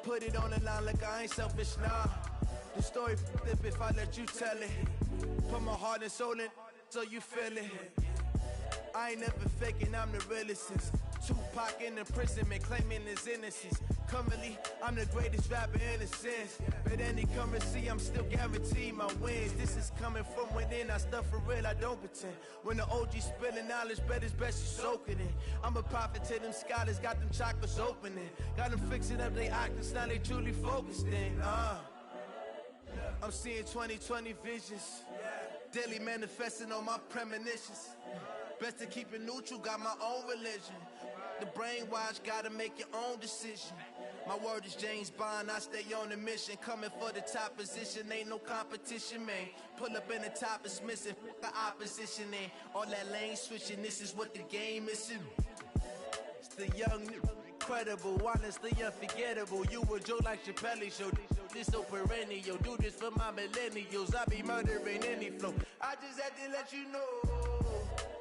put it on the line like I ain't selfish, nah. The story flip if I let you tell it. Put my heart and soul in so you feel it. I ain't never faking, I'm the realest since Tupac in imprisonment, claiming his innocence. Currently, I'm the greatest rapper in a sense. But any currency, I'm still guaranteed my wins. This is coming from within, I stuff for real, I don't pretend. When the OG spilling knowledge, bet it's best you soak it in. I'm a prophet to them scholars, got them chakras opening. Got them fixing up they octaves, now they truly focused in. I'm seeing 2020 visions. Daily manifesting on my premonitions. Best to keep it neutral, got my own religion. The brainwash, gotta make your own decision. My word is James Bond, I stay on a mission. Coming for the top position, ain't no competition, man. Pull up in the top, it's missing, the opposition ain't. All that lane switching, this is what the game is. It's the young, incredible, honestly unforgettable. You a joke like Chappelle show. This so perennial, do this for my millennials. I be murdering any flow. I just had to let you know.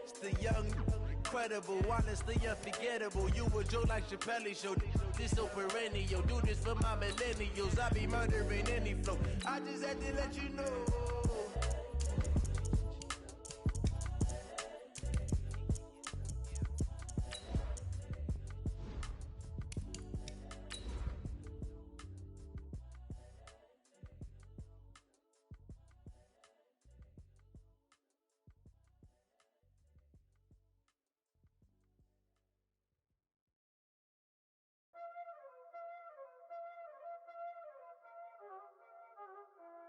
It's the young, incredible, honestly unforgettable. You a joke like Chappelle show. This so perennial, do this for my millennials. I be murdering any flow. I just had to let you know.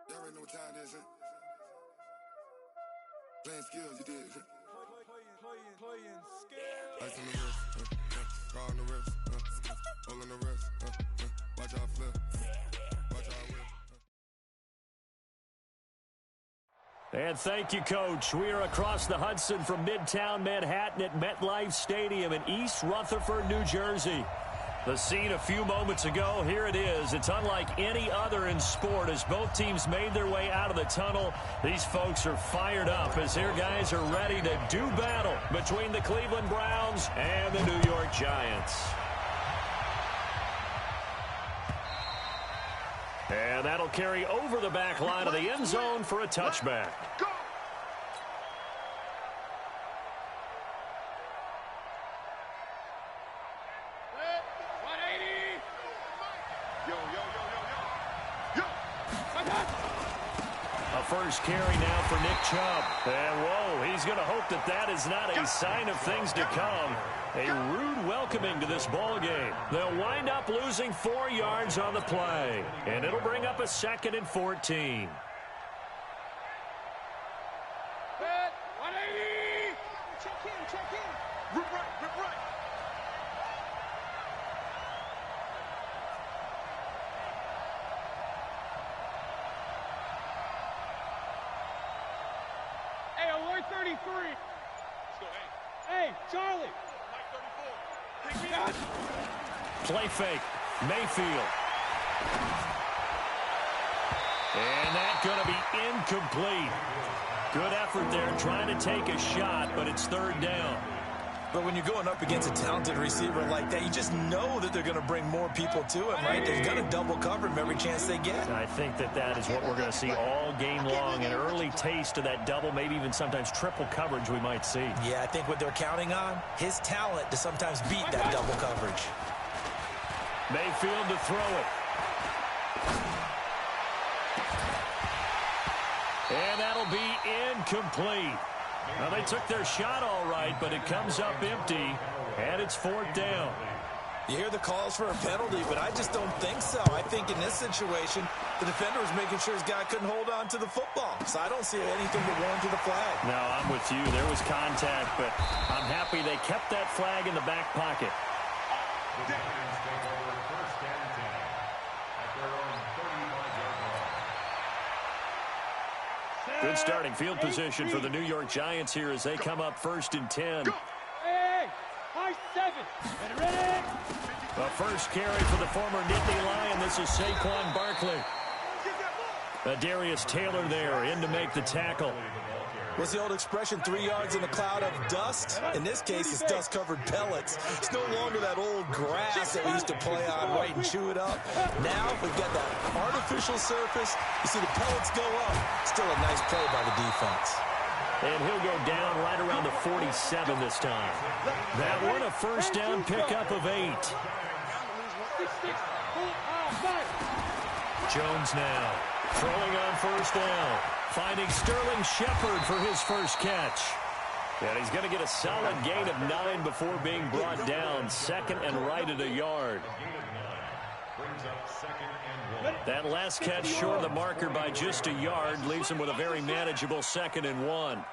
Y'all already know what time it is, Playing skills, you did, Playing skills. Ice on the wrist, car on the wrist, hole on the wrist, watch out flip, watch out whip. And thank you, Coach. We are across the Hudson from Midtown Manhattan at MetLife Stadium in East Rutherford, New Jersey. The scene a few moments ago, here it is. It's unlike any other in sport as both teams made their way out of the tunnel. These folks are fired up as their guys are ready to do battle between the Cleveland Browns and the New York Giants. And that'll carry over the back line of the end zone for a touchback. Go! First carry now for Nick Chubb. And, whoa, he's going to hope that that is not a sign of things to come. A rude welcoming to this ball game. They'll wind up losing 4 yards on the play. And it'll bring up a 2nd and 14. Check in. Rip right. Alert 33. Let's go, hey, Charlie. Mike 34. Take me out. Play fake. Mayfield. And that's going to be incomplete. Good effort there trying to take a shot, but it's 3rd down. But when you're going up against a talented receiver like that, you just know that they're going to bring more people to him, right? They're going to double cover him every chance they get. I think that is what we're going to see all game long. An early taste of that double, maybe even sometimes triple coverage we might see. Yeah, I think what they're counting on, his talent to sometimes beat that double coverage. Mayfield to throw it. And that'll be incomplete. Now, they took their shot all right, but it comes up empty, and it's 4th down. You hear the calls for a penalty, but I just don't think so. I think in this situation, the defender was making sure his guy couldn't hold on to the football. So I don't see anything to warrant to the flag. No, I'm with you. There was contact, but I'm happy they kept that flag in the back pocket. Good starting field position for the New York Giants here as they come up 1st and 10. Hey, high 7. Ready? The first carry for the former Nittany Lion. This is Saquon Barkley. Darius Taylor there in to make the tackle. What's the old expression, 3 yards in a cloud of dust? In this case, it's dust-covered pellets. It's no longer that old grass that we used to play on, right, and chew it up. Now we've got that artificial surface. You see the pellets go up. Still a nice play by the defense. And he'll go down right around the 47 this time. That one a first down pickup of 8. Jones now throwing on first down. Finding Sterling Shepard for his first catch. And he's going to get a solid gain of 9 before being brought down. Second and right at a yard. That last catch short of the marker by just a yard leaves him with a very manageable 2nd and 1.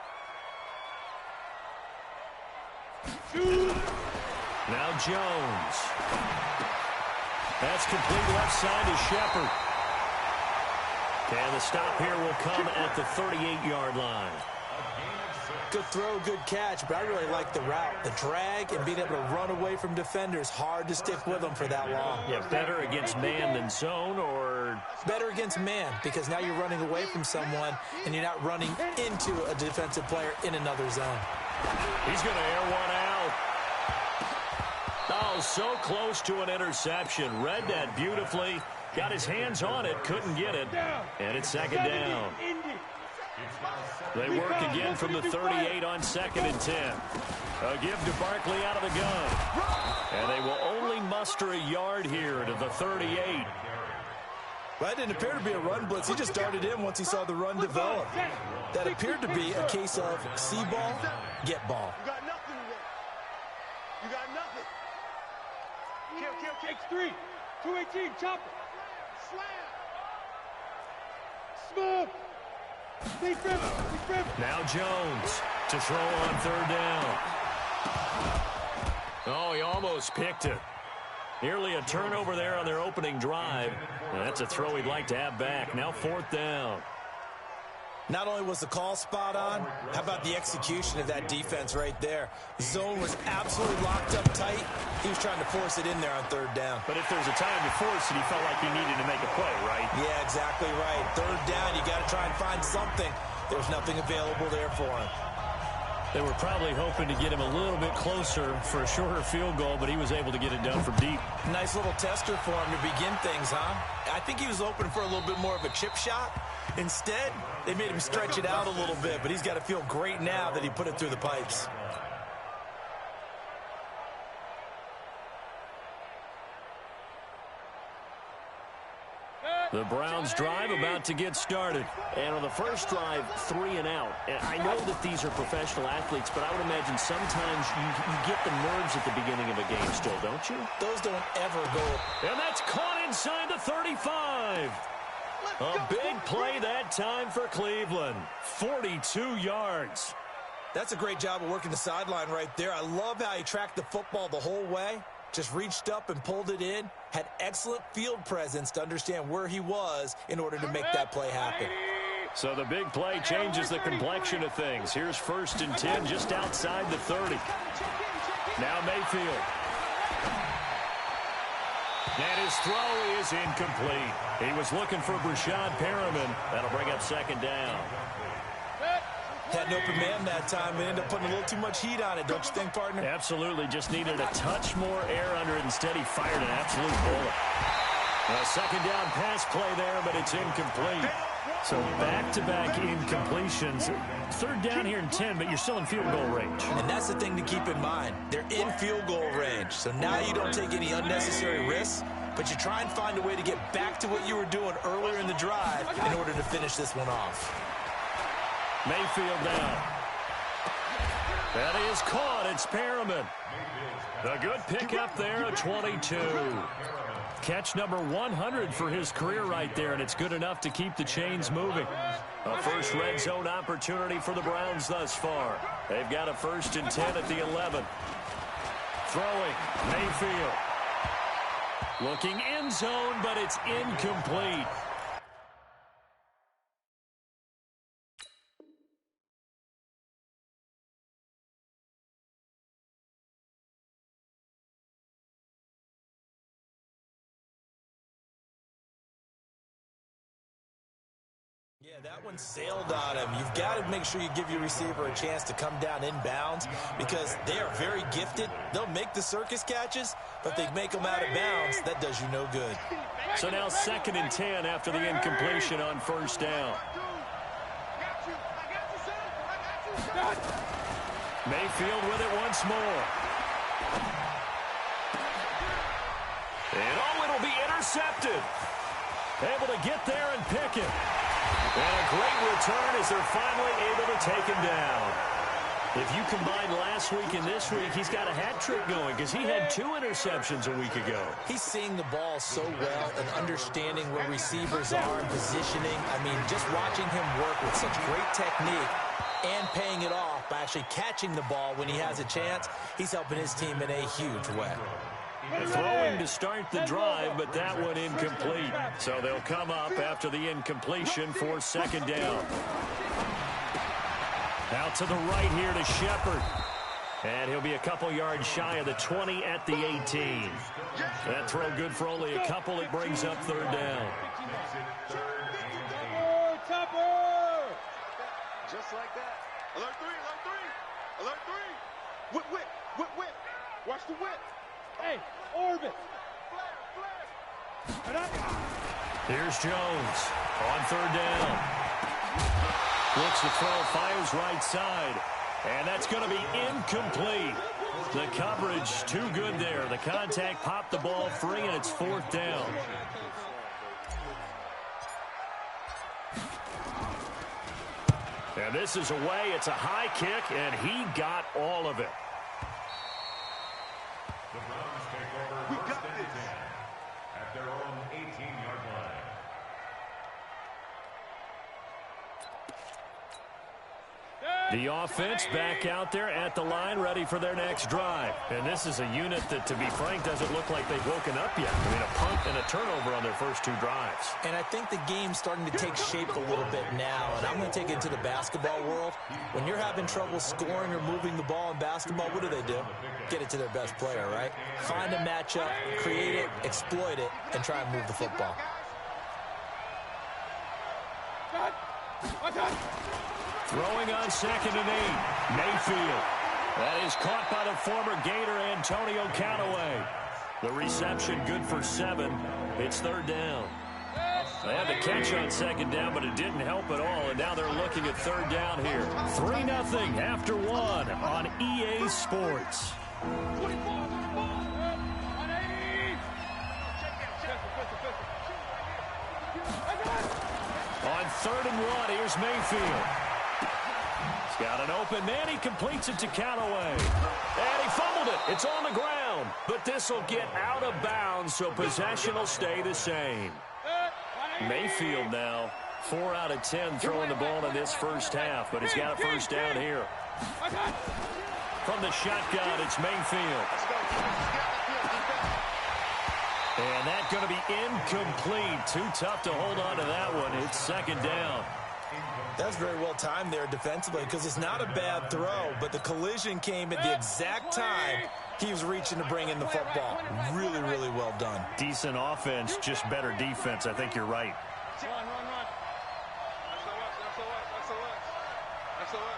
Now Jones. That's complete left side to Shepard. And the stop here will come at the 38-yard line. Good throw, good catch, but I really like the route. The drag and being able to run away from defenders. Hard to stick with them for that long. Yeah, better against man than zone, or? Better against man, because now you're running away from someone and you're not running into a defensive player in another zone. He's going to air one out. Oh, so close to an interception. Read that beautifully. Got his hands on it, couldn't get it, and it's 2nd down. They work again from the 38 on 2nd and 10. A give to Barkley out of the gun. And they will only muster a yard here to the 38. Well, that didn't appear to be a run blitz. He just darted in once he saw the run develop. That appeared to be a case of see ball, get ball. You got nothing today. You got nothing. X3, 218, chopper. Slam. Smooth. Now Jones to throw on 3rd down. Oh, he almost picked it. Nearly a turnover there on their opening drive. And that's a throw he'd like to have back. Now 4th down. Not only was the call spot on, how about the execution of that defense right there? The zone was absolutely locked up tight. He was trying to force it in there on 3rd down. But if there's a time to force it, he felt like he needed to make a play, right? Yeah, exactly right. 3rd down, you got to try and find something. There's nothing available there for him. They were probably hoping to get him a little bit closer for a shorter field goal, but he was able to get it done from deep. Nice little tester for him to begin things, huh? I think he was hoping for a little bit more of a chip shot. Instead, they made him stretch it out a little bit, but he's got to feel great now that he put it through the pipes. The Browns drive about to get started. And on the first drive, 3 and out. And I know that these are professional athletes, but I would imagine sometimes you get the nerves at the beginning of a game still, don't you? Those don't ever go. And that's caught inside the 35. A big play that time for Cleveland. 42 yards. That's a great job of working the sideline right there. I love how he tracked the football the whole way. Just reached up and pulled it in. Had excellent field presence to understand where he was in order to make that play happen. So the big play changes the complexion of things. Here's 1st and 10 just outside the 30. Now Mayfield. And his throw is incomplete. He was looking for Brashad Perriman. That'll bring up 2nd down. Had an open man that time and ended up putting a little too much heat on it, don't you think, partner? Absolutely. Just needed a touch more air under it. Instead, he fired an absolute bullet. A 2nd down pass play there, but it's incomplete. So back-to-back incompletions. 3rd down here in 10, but you're still in field goal range. And that's the thing to keep in mind. They're in field goal range. So now you don't take any unnecessary risks, but you try and find a way to get back to what you were doing earlier in the drive in order to finish this one off. Mayfield down. That is caught. It's Perriman. A good pickup there at 22. Catch number 100 for his career right there, and it's good enough to keep the chains moving. A first red zone opportunity for the Browns thus far. They've got a 1st and 10 at the 11. Throwing, Mayfield. Looking end zone, but it's incomplete. Yeah, that one sailed on him. You've got to make sure you give your receiver a chance to come down inbounds because they are very gifted. They'll make the circus catches, but if they make them out of bounds, that does you no good. So now 2nd and 10 after the incompletion on 1st down. Mayfield with it once more. And it'll be intercepted. Able to get there and pick it. And a great return as they're finally able to take him down. If you combine last week and this week, he's got a hat trick going because he had 2 interceptions a week ago. He's seeing the ball so well and understanding where receivers are and positioning. I mean, just watching him work with such great technique and paying it off by actually catching the ball when he has a chance, he's helping his team in a huge way. Throwing to start the drive, but that one incomplete. So they'll come up after the incompletion for 2nd down. Out to the right here to Shepard. And he'll be a couple yards shy of the 20 at the 18. That throw good for only a couple. It brings up 3rd down. Just like that. Alert 3, alert 3, alert 3. Whip, whip, whip, whip. Watch the whip. Hey, orbit. Here's Jones on 3rd down. Looks to throw, fires right side. And that's going to be incomplete. The coverage too good there. The contact popped the ball free, and it's 4th down. And this is away. It's a high kick, and he got all of it. The Browns take over 1st and 10 at their own 18-yard line. The offense back out there at the line, ready for their next drive. And this is a unit that, to be frank, doesn't look like they've woken up yet. I mean, a punt and a turnover on their first 2 drives. And I think the game's starting to take shape a little bit now. And I'm going to take it to the basketball world. When you're having trouble scoring or moving the ball in basketball, what do? Get it to their best player, right? Find a matchup, create it, exploit it, and try and move the football. Throwing on 2nd and 8. Mayfield. That is caught by the former Gator Antonio Callaway. The reception good for 7. It's 3rd down. They had the catch on 2nd down, but it didn't help at all. And now they're looking at 3rd down here. 3-0 after 1 on EA Sports. On 3rd and 1, here's Mayfield. He's got an open man. He completes it to Callaway. And he fumbled it. It's on the ground. But this will get out of bounds, so possession will stay the same. Mayfield now, 4 out of 10 throwing the ball in this first half, but he's got a 1st down here. From the shotgun, it's Mayfield. And that's going to be incomplete. Too tough to hold on to that one. It's 2nd down. That's very well timed there defensively because it's not a bad throw, but the collision came at the exact time he was reaching to bring in the football. Really, really well done. Decent offense, just better defense. I think you're right. Run. SOS.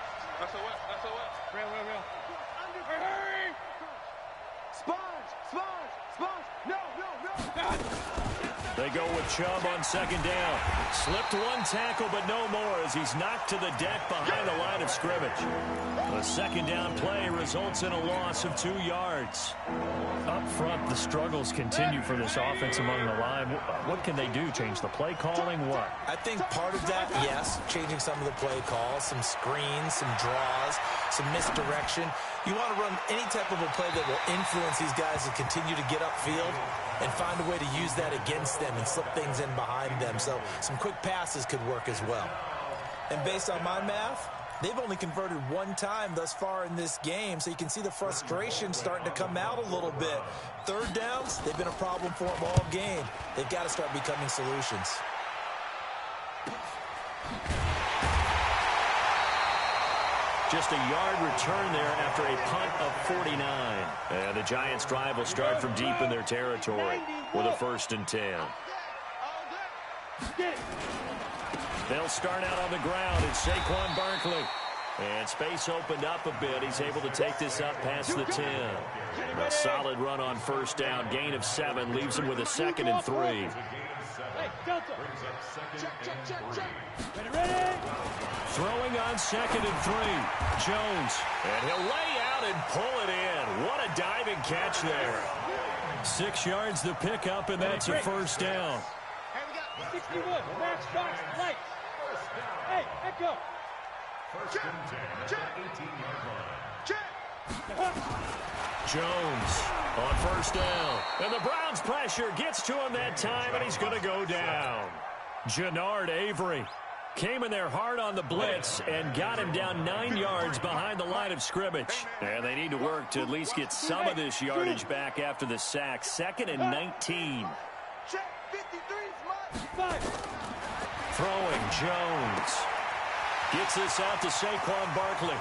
Real. Hurry! Sponge! No! They go with Chubb on 2nd down. Slipped 1 tackle, but no more as he's knocked to the deck behind the line of scrimmage. The 2nd down play results in a loss of 2 yards. Up front, the struggles continue for this offense among the line. What can they do? Change the play calling? What? I think part of that, yes, changing some of the play calls, some screens, some draws, some misdirection. You want to run any type of a play that will influence these guys to continue to get upfield and find a way to use that against them and slip things in behind them. So some quick passes could work as well. And based on my math, they've only converted 1 time thus far in this game, so you can see the frustration starting to come out a little bit. 3rd downs, they've been a problem for them all game. They've got to start becoming solutions. Just a yard return there after a punt of 49. And the Giants' drive will start from deep in their territory with a 1st and 10. They'll start out on the ground. It's Saquon Barkley. And space opened up a bit. He's able to take this up past the 10. A solid run on first down. Gain of 7 leaves him with a 2nd and 3. Hey, Delta. Ready? Throwing on 2nd and 3. Jones. And he'll lay out and pull it in. What a diving catch there. 6 yards the pickup, and that's a first down. Hey, we got 61. Match box lights. Hey, echo. First and 10 at the 18-yard line. Jones on first down. And the Browns' pressure gets to him that time, and he's going to go down. Jannard Avery came in there hard on the blitz and got him down 9 yards behind the line of scrimmage. And they need to work to at least get some of this yardage back after the sack. 2nd and 19. Throwing Jones. Gets this out to Saquon Barkley.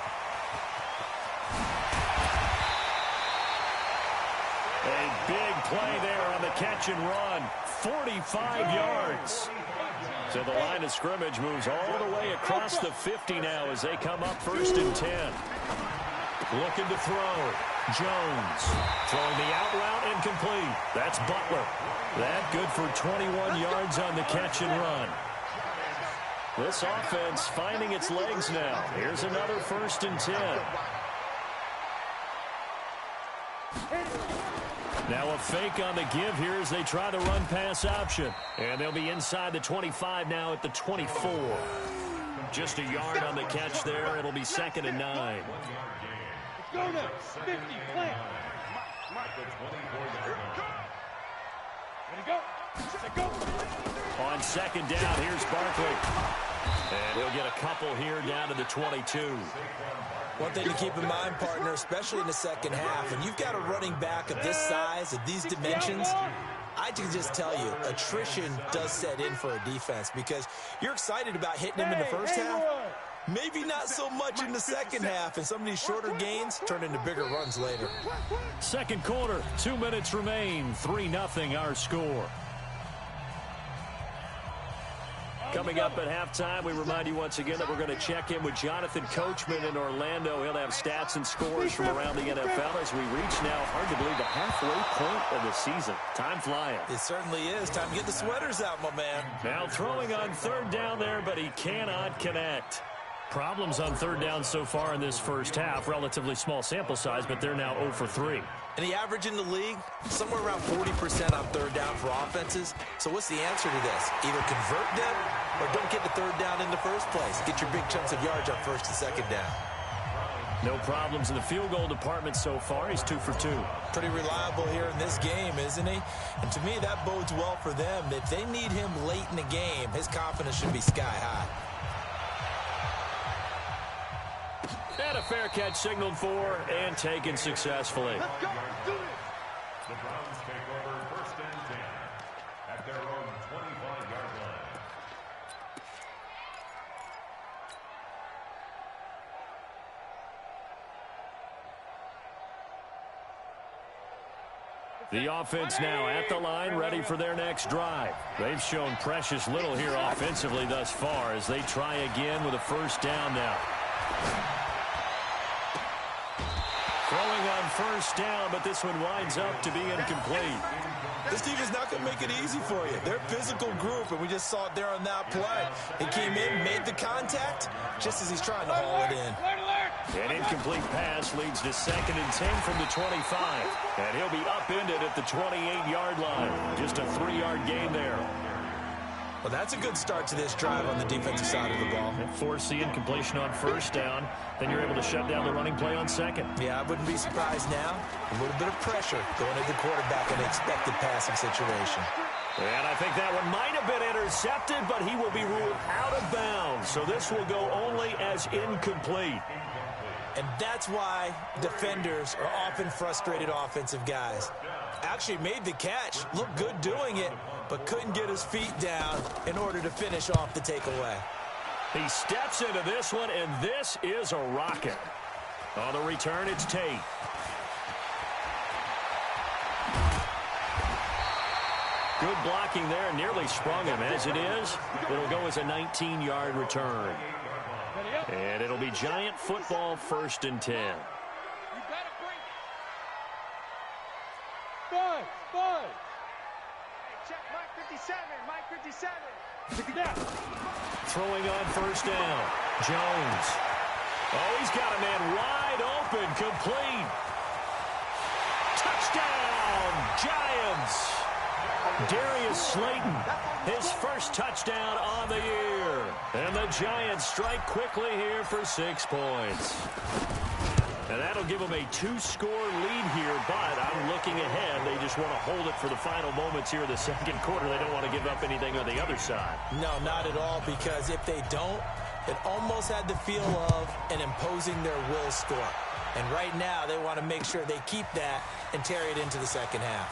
A big play there on the catch and run. 45 yards. So the line of scrimmage moves all the way across the 50 now as they come up 1st and 10. Looking to throw. Jones throwing the out route incomplete. That's Butler. That good for 21 yards on the catch and run. This offense finding its legs now. Here's another 1st and 10. Now a fake on the give here as they try the run-pass option. And they'll be inside the 25 now at the 24. Just a yard on the catch there. It'll be 2nd and 9. Go now. 50, plant. Ready, go. Go. On 2nd down, here's Barkley. And he'll get a couple here down to the 22. One thing to keep in mind, partner, especially in the second half, when you've got a running back of this size, of these dimensions, I can just tell you, attrition does set in for a defense because you're excited about hitting him in the first half. Maybe not so much in the second half, and some of these shorter gains turn into bigger runs later. Second quarter, 2 minutes remain, 3-0 our score. Coming up at halftime, we remind you once again that we're going to check in with Jonathan Coachman in Orlando. He'll have stats and scores from around the NFL as we reach now, hard to believe, the halfway point of the season. Time flying. It certainly is. Time to get the sweaters out, my man. Now throwing on 3rd down there, but he cannot connect. Problems on 3rd down so far in this first half. Relatively small sample size, but they're now 0 for 3. And the average in the league, somewhere around 40% on 3rd down for offenses. So what's the answer to this? Either convert them or don't get the 3rd down in the first place. Get your big chunks of yards on 1st and 2nd down. No problems in the field goal department so far. He's 2 for 2. Pretty reliable here in this game, isn't he? And to me, that bodes well for them. If they need him late in the game, his confidence should be sky high. And a fair catch signaled for and taken successfully. The Browns take over 1st and 10 at their own 25-yard line. The offense now at the line, ready for their next drive. They've shown precious little here offensively thus far as they try again with a 1st down now. Throwing on 1st down, but this one winds up to be incomplete. This team is not going to make it easy for you. They're a physical group, and we just saw it there on that play. He came in, made the contact, just as he's trying to haul it in. An incomplete pass leads to 2nd and 10 from the 25. And he'll be upended at the 28-yard line. Just a 3-yard gain there. Well, that's a good start to this drive on the defensive side of the ball. Force the incompletion on 1st down. Then you're able to shut down the running play on 2nd. Yeah, I wouldn't be surprised now. A little bit of pressure going into the quarterback in an expected passing situation. And I think that one might have been intercepted, but he will be ruled out of bounds. So this will go only as incomplete. And that's why defenders are often frustrated offensive guys. Actually made the catch, looked good doing it, but couldn't get his feet down in order to finish off the takeaway. He steps into this one, and this is a rocket. On the return, it's Tate. Good blocking there. Nearly sprung him. As it is, it'll go as a 19-yard return. And it'll be Giant football, 1st and 10. Five. Check Mike 57. Mike 57. Throwing on 1st down. Jones. Oh, he's got a man wide open. Complete. Touchdown, Giants. Darius Slayton, his first touchdown on the year. And the Giants strike quickly here for 6 points. And that'll give them a 2-score lead here, but I'm looking ahead. They just want to hold it for the final moments here in the 2nd quarter. They don't want to give up anything on the other side. No, not at all, because if they don't, it almost had the feel of an imposing their will score. And right now, they want to make sure they keep that and carry it into the 2nd half.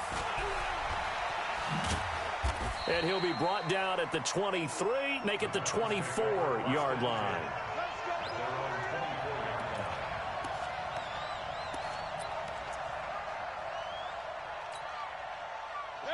And he'll be brought down at the 23, make it the 24-yard line.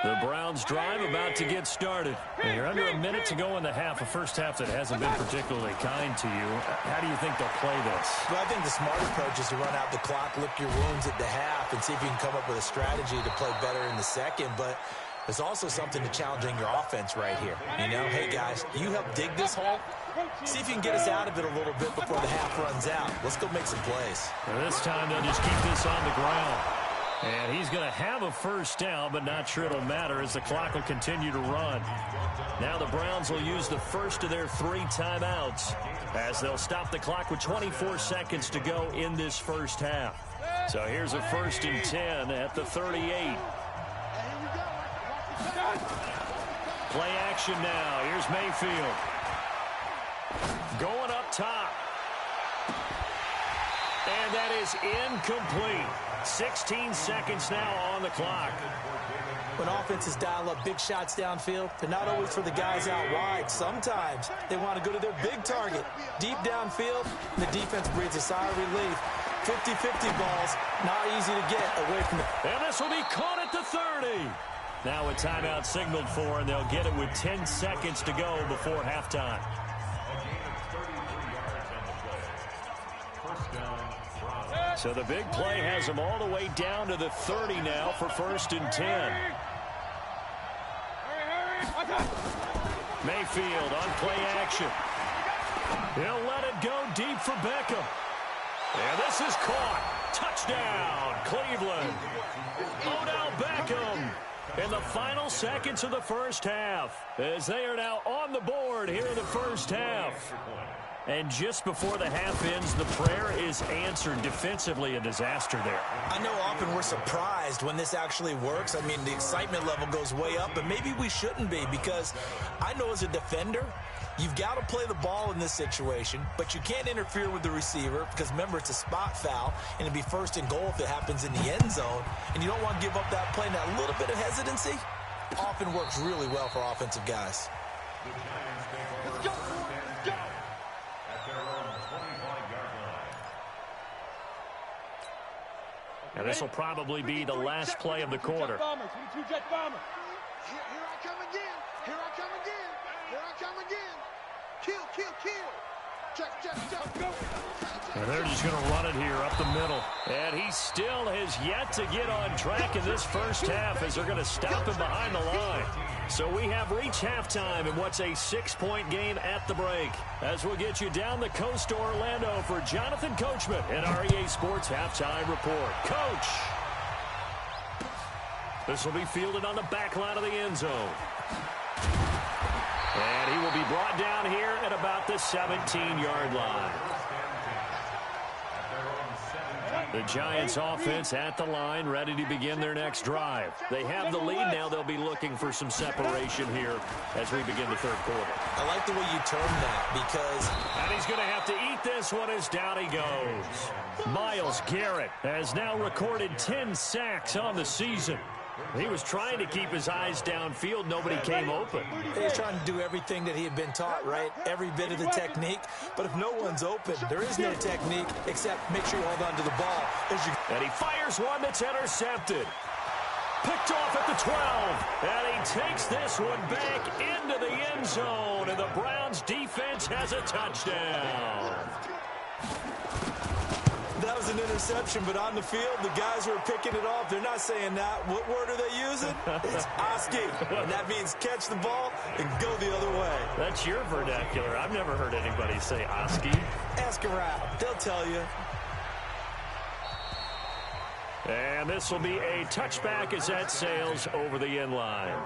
The Browns drive about to get started. And you're under a minute to go in the half, a first half that hasn't been particularly kind to you. How do you think they'll play this? Well, I think the smart approach is to run out the clock, lick your wounds at the half, and see if you can come up with a strategy to play better in the 2nd. But there's also something to challenging your offense right here. You know, hey, guys, you help dig this hole. See if you can get us out of it a little bit before the half runs out. Let's go make some plays. And this time they'll just keep this on the ground. And he's going to have a 1st down, but not sure it'll matter as the clock will continue to run. Now the Browns will use the first of their 3 timeouts as they'll stop the clock with 24 seconds to go in this first half. So here's a 1st and 10 at the 38. Play action now. Here's Mayfield. Going up top. And that is incomplete. 16 seconds now on the clock. When offenses dial up big shots downfield, they're not always for the guys out wide. Sometimes they want to go to their big target. Deep downfield, and the defense breathes a sigh of relief. 50-50 balls, not easy to get away from it. And this will be caught at the 30. Now a timeout signaled for, and they'll get it with 10 seconds to go before halftime. So the big play has them all the way down to the 30 now for 1st and 10. Mayfield on play action. He'll let it go deep for Beckham. And this is caught. Touchdown, Cleveland. Odell Beckham in the final seconds of the first half as they are now on the board here in the first half. And just before the half ends, the prayer is answered. Defensively, a disaster there. I know often we're surprised when this actually works. I mean, the excitement level goes way up, but maybe we shouldn't be, because I know as a defender, you've got to play the ball in this situation, but you can't interfere with the receiver because, remember, it's a spot foul, and it'd be 1st and goal if it happens in the end zone, and you don't want to give up that play. Now, a little bit of hesitancy often works really well for offensive guys. Let's go. And this will probably be the last play of the quarter. Here I come again. Here I come again. Here I come again. Kill. Check. And they're just going to run it here up the middle. And he still has yet to get on track in this first half as they're going to stop him behind the line. So we have reached halftime in what's a 6-point game at the break. As we'll get you down the coast to Orlando for Jonathan Coachman and our EA Sports Halftime Report. Coach! This will be fielded on the back line of the end zone. And he will be brought down here at about the 17-yard line. The Giants offense at the line, ready to begin their next drive. They have the lead now. They'll be looking for some separation here as we begin the third quarter. I like the way you term that, because... And he's going to have to eat this one as down he goes. Myles Garrett has now recorded 10 sacks on the season. He was trying to keep his eyes downfield. Nobody came open. He was trying to do everything that he had been taught, right? Every bit of the technique. But if no one's open, there is no technique except make sure you hold on to the ball. And he fires one that's intercepted. Picked off at the 12. And he takes this one back into the end zone. And the Browns defense has a touchdown. That was an interception, but on the field, the guys who are picking it off, they're not saying that. What word are they using? It's Oski. And that means catch the ball and go the other way. That's your vernacular. I've never heard anybody say Oski. Ask around. They'll tell you. And this will be a touchback as that sails over the end line.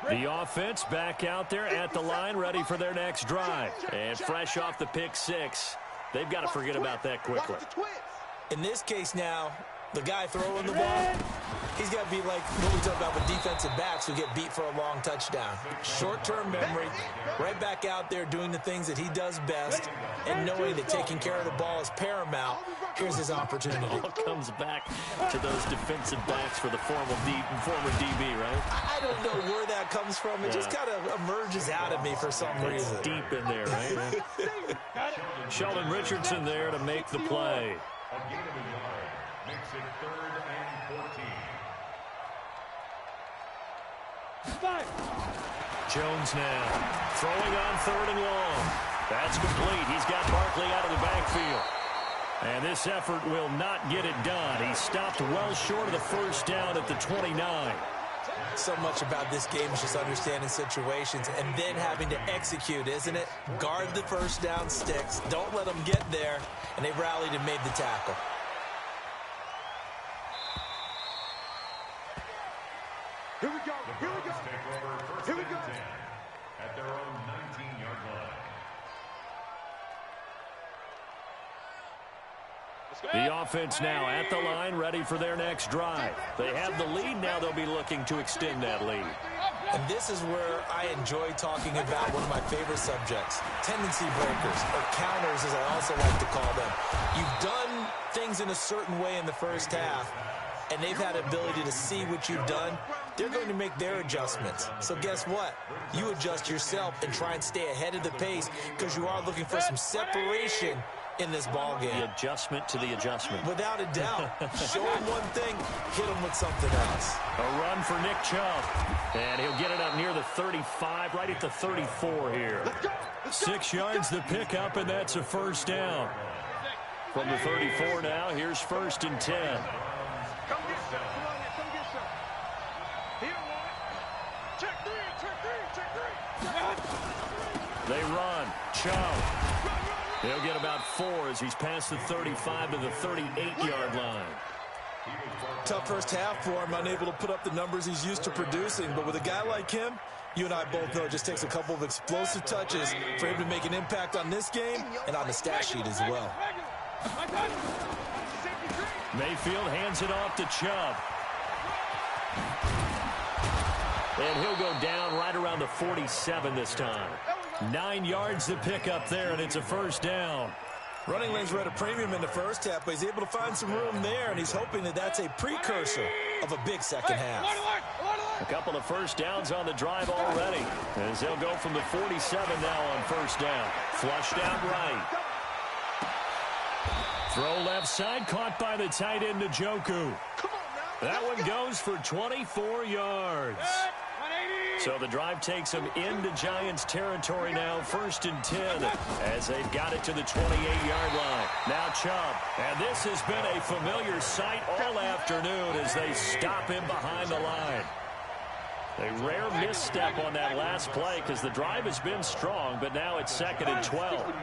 The offense back out there at the line, ready for their next drive. And fresh off the pick six. They've got to forget about that quickly. In this case now, the guy throwing the ball, he's got to be like what we talk about with defensive backs who get beat for a long touchdown. Short-term memory, right back out there doing the things that he does best, and knowing that taking care of the ball is paramount. Here's his opportunity. It all comes back to those defensive backs for the former DB, right? I don't know where that comes from. It just kind of emerges out of me for some reason. It's deep in there, right? Sheldon Richardson there to make the play. A gain of a yard makes it 3rd and 14. Jones now throwing on 3rd and long. That's complete. He's got Barkley out of the backfield. And this effort will not get it done. He stopped well short of the first down at the 29. So much about this game is just understanding situations and then having to execute, isn't it? Guard the first down sticks. Don't let them get there. And they rallied and made the tackle. Here we go. Here we go. Take over first Here we and go. 10 at their own 19-yard line. The offense now at the line, ready for their next drive. They have the lead. Now they'll be looking to extend that lead. And this is where I enjoy talking about one of my favorite subjects, tendency breakers, or counters as I also like to call them. You've done things in a certain way in the first half, and they've had the ability to see what you've done. They're going to make their adjustments. So guess what? You adjust yourself and try and stay ahead of the pace because you are looking for some separation in this ball game. The adjustment to the adjustment. Without a doubt. Show him one thing, hit him with something else. A run for Nick Chubb. And he'll get it up near the 35, right at the 34 here. 6 yards the pickup, and that's a first down. From the 34 now, here's 1st and 10. Come get some. Come on here. Come get some. Here, one. Check three. They run. Chubb. He'll get about 4 as he's past the 35 to the 38-yard line. Tough first half for him, unable to put up the numbers he's used to producing. But with a guy like him, you and I both know it just takes a couple of explosive touches for him to make an impact on this game and on the stat sheet as well. Mayfield hands it off to Chubb. And he'll go down right around the 47 this time. 9 yards to pick up there, and it's a first down. Running lanes were at a premium in the first half, but he's able to find some room there, and he's hoping that that's a precursor of a big second half. A couple of first downs on the drive already, as they'll go from the 47 now on first down. Flushed out right. Throw left side, caught by the tight end Njoku. That one goes for 24 yards. So the drive takes them into Giants territory now, 1st and 10, as they've got it to the 28-yard line. Now Chubb, and this has been a familiar sight all afternoon as they stop him behind the line. A rare misstep on that last play because the drive has been strong, but now it's 2nd and 12.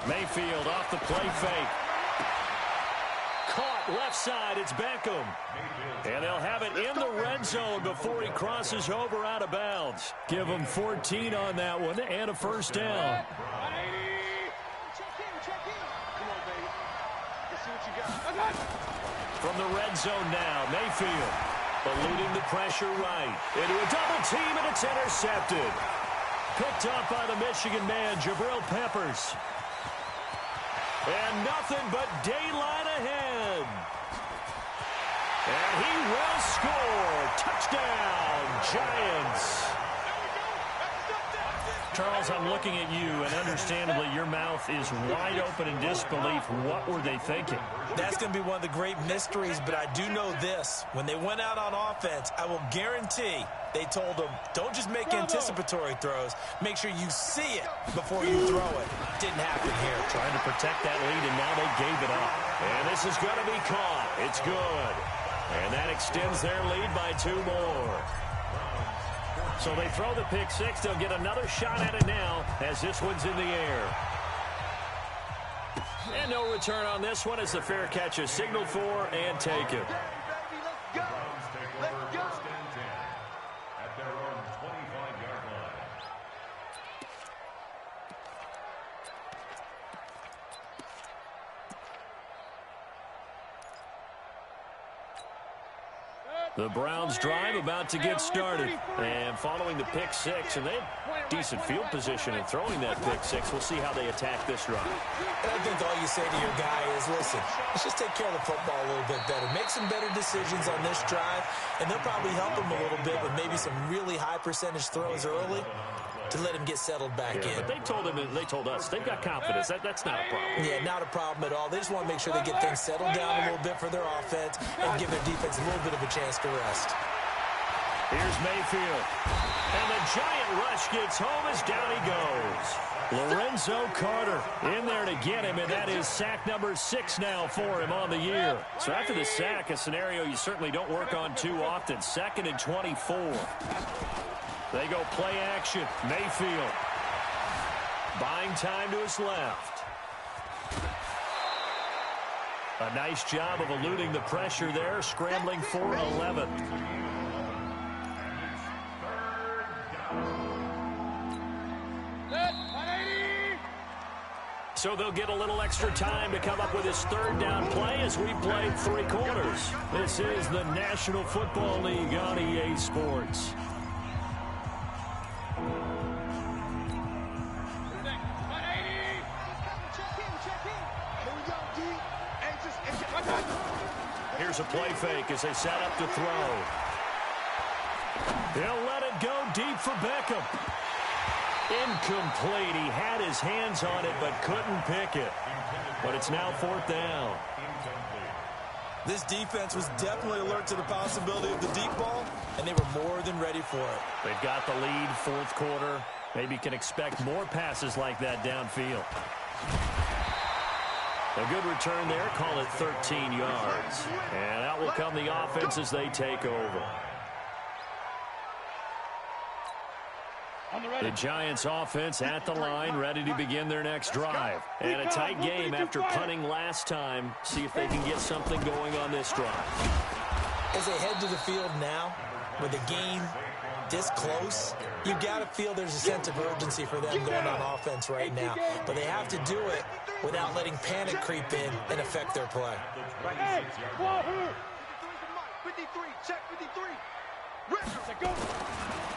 Mayfield off the play fake. Caught left side, it's Beckham. And they'll have it in the red zone before he crosses over out of bounds. Give him 14 on that one and a first down. From the red zone now, Mayfield eluding the pressure right. Into a double team, and it's intercepted. Picked up by the Michigan man, Jabril Peppers. And nothing but daylight ahead. And he will score. Touchdown, Giants. Charles, I'm looking at you, and understandably your mouth is wide open in disbelief. What were they thinking? That's going to be one of the great mysteries, but I do know this. When they went out on offense, I will guarantee they told them, don't just make anticipatory throws. Make sure you see it before you throw it. Didn't happen here. Trying to protect that lead, and now they gave it up. And this is going to be caught. It's good. And that extends their lead by 2 more. So they throw the pick six. They'll get another shot at it now as this one's in the air. And no return on this one as the fair catch is signaled for and taken. The Browns drive about to get started. And following the pick six, and they have decent field position in throwing that pick six. We'll see how they attack this drive. And I think all you say to your guy is, listen, let's just take care of the football a little bit better. Make some better decisions on this drive, and they'll probably help him a little bit with maybe some really high percentage throws early to let him get settled back in. But they told us they've got confidence. That's not a problem. Yeah, not a problem at all. They just want to make sure they get things settled down a little bit for their offense and give their defense a little bit of a chance to rest. Here's Mayfield. And the giant rush gets home as down he goes. Lorenzo Carter in there to get him, and that is sack number 6 now for him on the year. So after the sack, a scenario you certainly don't work on too often. 2nd and 24. They go play action. Mayfield buying time to his left. A nice job of eluding the pressure there, scrambling for 11. So they'll get a little extra time to come up with his 3rd down play as we played 3 quarters. This is the National Football League on EA Sports. Here's a play fake as they set up to throw. He'll let it go deep for Beckham. Incomplete. He had his hands on it but couldn't pick it. But it's now 4th down. This defense was definitely alert to the possibility of the deep ball, and they were more than ready for it. They've got the lead, 4th quarter. Maybe can expect more passes like that downfield. A good return there. Call it 13 yards. And out will come the offense as they take over. The Giants offense at the line, ready to begin their next drive. And a tight game after punting last time. See if they can get something going on this drive. As they head to the field now, with the game this close, you got to feel there's a sense of urgency for them going on offense right now. But they have to do it without letting panic creep in and affect their play.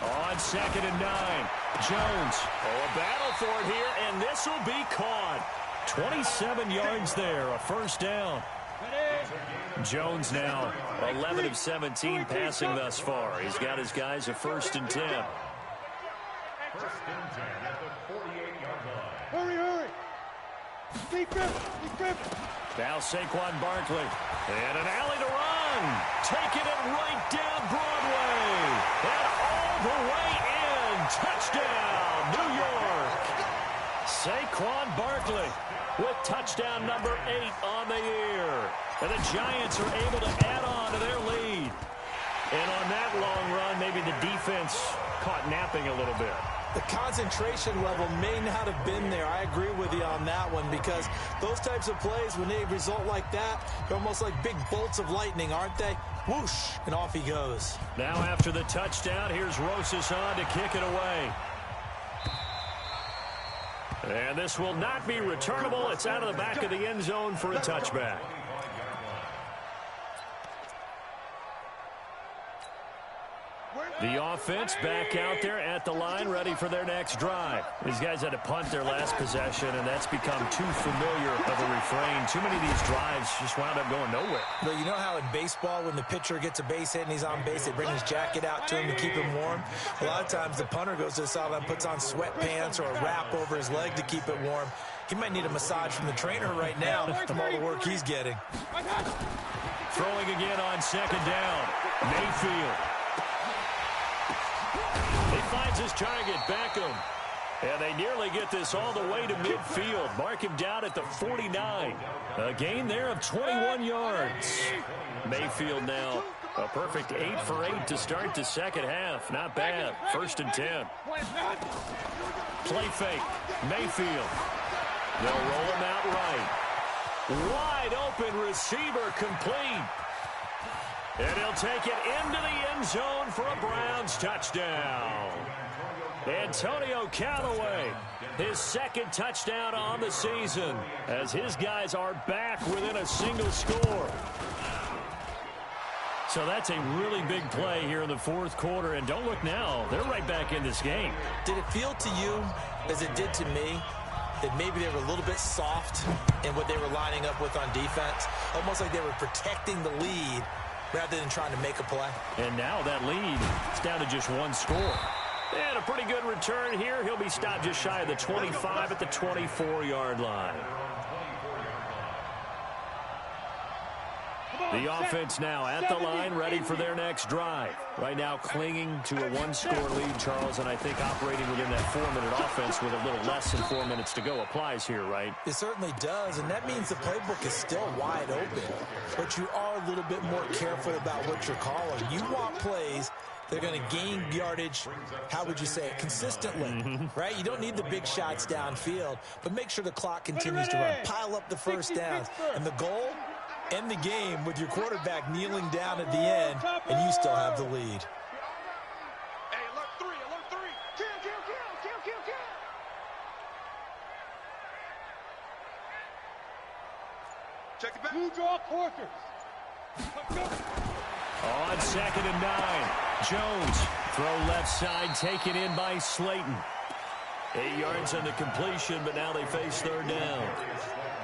On 2nd and 9, Jones. Oh, a battle for it here, and this will be caught. 27 yards there, a 1st down. Jones now 11 of 17 passing thus far. He's got his guys a 1st and 10. Hurry. Now Saquon Barkley. And an alley to run. Taking it right down Broadway. And all the way in. Touchdown, New York. Saquon Barkley with touchdown number 8 on the year. And the Giants are able to add on to their lead. And on that long run, maybe the defense caught napping a little bit. The concentration level may not have been there. I agree with you on that one, because those types of plays, when they result like that, they're almost like big bolts of lightning, aren't they? Whoosh, and off he goes. Now after the touchdown, here's Rosas on to kick it away. And this will not be returnable. It's out of the back of the end zone for a touchback. The offense back out there at the line, ready for their next drive. These guys had to punt their last possession, and that's become too familiar of a refrain. Too many of these drives just wound up going nowhere. Well, you know how in baseball, when the pitcher gets a base hit and he's on base, they bring his jacket out to him to keep him warm? A lot of times the punter goes to the sideline, puts on sweatpants or a wrap over his leg to keep it warm. He might need a massage from the trainer right now from all the work he's getting. Throwing again on second down. Mayfield. He finds his target, Beckham. And they nearly get this all the way to midfield. Mark him down at the 49. A gain there of 21 yards. Mayfield now a perfect 8 for 8 to start the second half. Not bad. 1st and 10. Play fake. Mayfield. They'll roll him out right. Wide open receiver complete. And he'll take it into the end zone for a Browns touchdown. Antonio Callaway, his second touchdown on the season, as his guys are back within a single score. So that's a really big play here in the fourth quarter. And don't look now, they're right back in this game. Did it feel to you, as it did to me, that maybe they were a little bit soft in what they were lining up with on defense? Almost like they were protecting the lead rather than trying to make a play. And now that lead is down to just one score. And a pretty good return here. He'll be stopped just shy of the 25 at the 24-yard line. The offense now at the line, ready for their next drive. Right now clinging to a one-score lead, Charles, and I think operating within that 4-minute offense with a little less than 4 minutes to go applies here, right? It certainly does, and that means the playbook is still wide open. But you are a little bit more careful about what you're calling. You want plays they're going to gain yardage, how would you say it, consistently, right? You don't need the big shots downfield, but make sure the clock continues to run. Pile up the first downs. And the goal, end the game with your quarterback kneeling down at the end, and you still have the lead. Hey, alert three. Kill. Check it back. Two draw quarters. On 2nd and 9, Jones, throw left side, taken in by Slayton. 8 yards on the completion, but now they face 3rd down.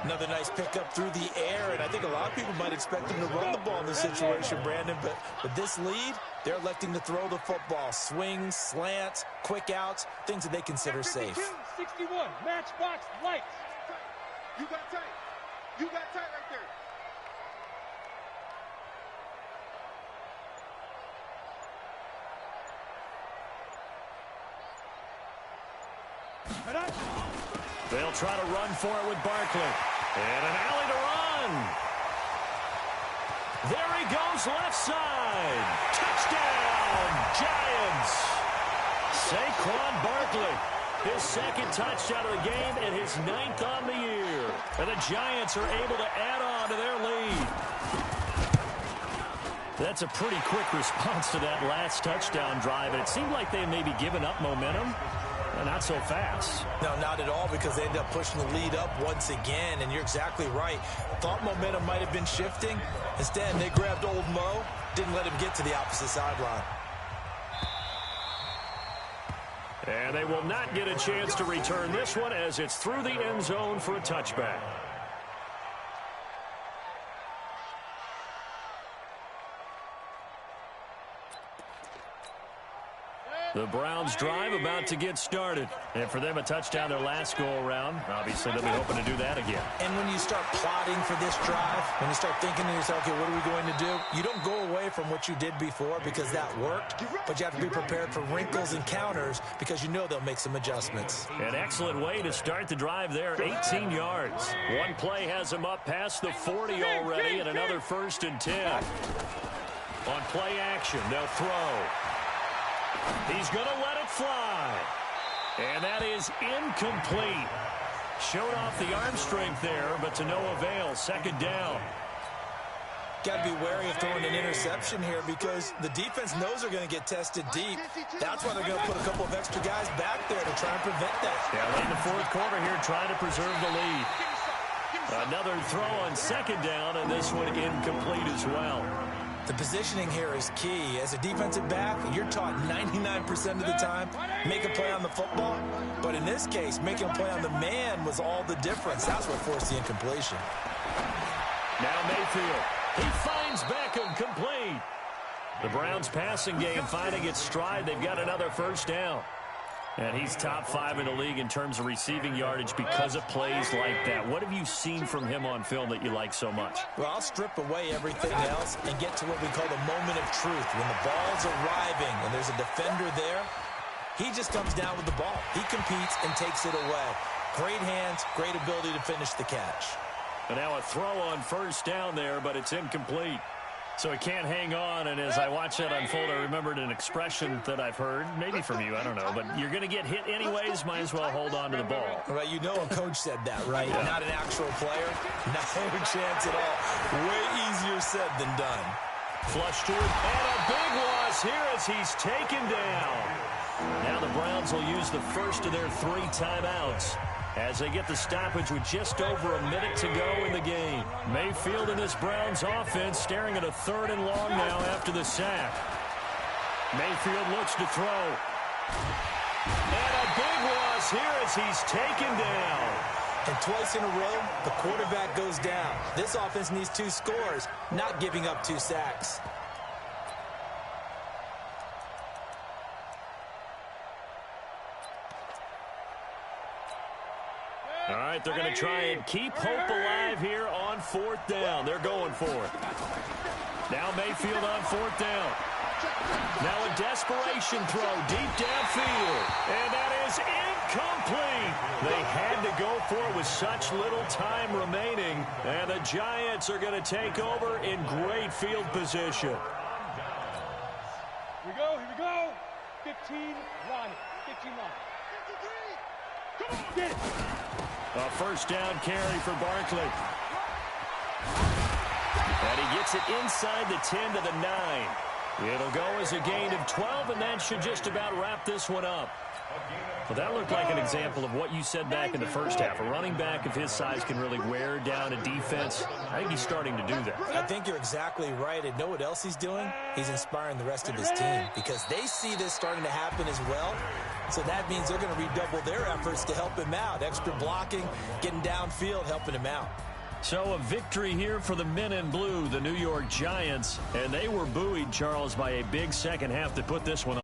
Another nice pickup through the air, and I think a lot of people might expect them to run the ball in this situation, Brandon, but with this lead, they're electing to throw the football. Swings, slants, quick outs, things that they consider safe. 61, matchbox lights. You got tight right there. They'll try to run for it with Barkley. And an alley to run. There he goes, left side. Touchdown, Giants. Saquon Barkley, his 2nd touchdown of the game and his 9th on the year. And the Giants are able to add on to their lead. That's a pretty quick response to that last touchdown drive, and it seemed like they may be giving up momentum. Not so fast. No, not at all, because they end up pushing the lead up once again, and you're exactly right. Thought momentum might have been shifting. Instead, they grabbed old Mo, didn't let him get to the opposite sideline. And they will not get a chance to return this one as it's through the end zone for a touchback. The Browns drive about to get started. And for them, a touchdown their last go-around. Obviously, they'll be hoping to do that again. And when you start plotting for this drive, when you start thinking to yourself, okay, what are we going to do? You don't go away from what you did before because that worked, but you have to be prepared for wrinkles and counters because you know they'll make some adjustments. An excellent way to start the drive there, 18 yards. One play has them up past the 40 already, and another 1st and 10. On play action, they'll throw. He's going to let it fly. And that is incomplete. Showed off the arm strength there, but to no avail. 2nd down. Got to be wary of throwing an interception here because the defense knows they're going to get tested deep. That's why they're going to put a couple of extra guys back there to try and prevent that. Yeah, late in the 4th quarter here, trying to preserve the lead. Another throw on 2nd down, and this one incomplete as well. The positioning here is key. As a defensive back, you're taught 99% of the time, make a play on the football. But in this case, making a play on the man was all the difference. That's what forced the incompletion. Now Mayfield. He finds Beckham, complete. The Browns passing game finding its stride. They've got another first down. And he's top 5 in the league in terms of receiving yardage because of plays like that. What have you seen from him on film that you like so much? Well, I'll strip away everything else and get to what we call the moment of truth. When the ball's arriving and there's a defender there, he just comes down with the ball. He competes and takes it away. Great hands, great ability to finish the catch. And now a throw on first down there, but it's incomplete. So he can't hang on, and as I watch that unfold, I remembered an expression that I've heard, maybe from you, I don't know, but you're going to get hit anyways, might as well hold on to the ball. Well, you know a coach said that, right? Yeah. Not an actual player. No chance at all. Way easier said than done. Flush to it, and a big loss here as he's taken down. Now the Browns will use the first of their 3 timeouts as they get the stoppage with just over a minute to go in the game. Mayfield and this Browns offense staring at a 3rd and long now after the sack. Mayfield looks to throw. And a big loss here as he's taken down. And twice in a row, the quarterback goes down. This offense needs 2 scores, not giving up 2 sacks. All right, they're going to try and keep hope alive here on 4th down. They're going for it. Now Mayfield on 4th down. Now a desperation throw deep downfield. And that is incomplete. They had to go for it with such little time remaining. And the Giants are going to take over in great field position. Here we go. 15 line. 15 line. Come on, get it. A first down carry for Barkley. And he gets it inside the 10 to the 9. It'll go as a gain of 12, and that should just about wrap this one up. Well, that looked like an example of what you said back in the first half. A running back of his size can really wear down a defense. I think he's starting to do that. I think you're exactly right. And know what else he's doing? He's inspiring the rest of his team because they see this starting to happen as well. So that means they're going to redouble their efforts to help him out. Extra blocking, getting downfield, helping him out. So a victory here for the men in blue, the New York Giants. And they were buoyed, Charles, by a big second half that put this one on.